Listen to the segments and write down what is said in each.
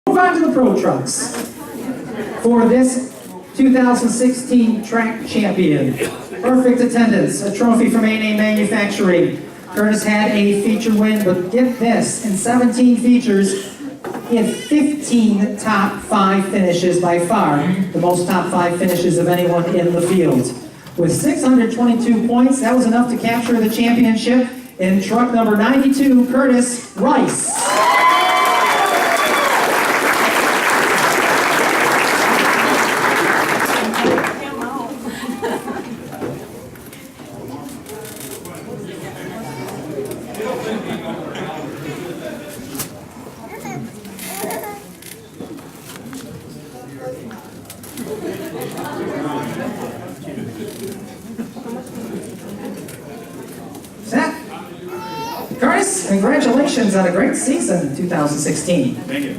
Move on to the Pro Trucks for this 2016 track champion. Perfect attendance, a trophy from A&A Manufacturing. Curtis had a feature win, but get this, in 17 features, he had 15 top 5 finishes, by far the most top 5 finishes of anyone in the field. With 622 points, that was enough to capture the championship in truck number 92, Curtis Rice. Set. Curtis, congratulations on a great season in 2016. Thank you.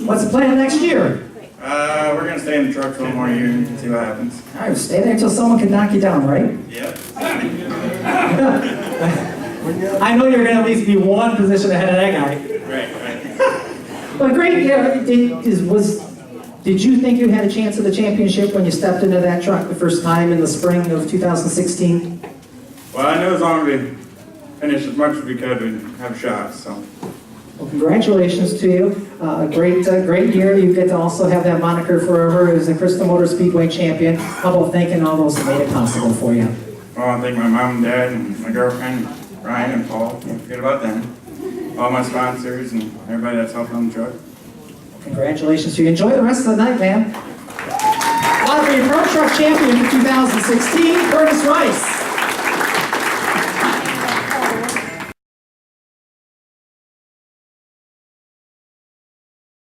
What's the plan next year? We're going to stay in the truck for one more year and see what happens. All right, stay there until someone can knock you down, right? Yep. I know you're going to at least be one position ahead of that guy. Right. But great, yeah, did you think you had a chance at the championship when you stepped into that truck the first time in the spring of 2016? Well, I knew as long as we finished as much as we could, we'd have a shot, so. Well, congratulations to you. Great year. You get to also have that moniker forever as the Crystal Motor Speedway champion. How about thanking all those that made it possible for you? Well, I thank my mom and dad and my girlfriend, Ryan and Paul. Can't forget about them. All my sponsors and everybody that's helped on the truck. Congratulations to you. Enjoy the rest of the night, man. Lottery Pro Truck Champion for 2016, Curtis Rice.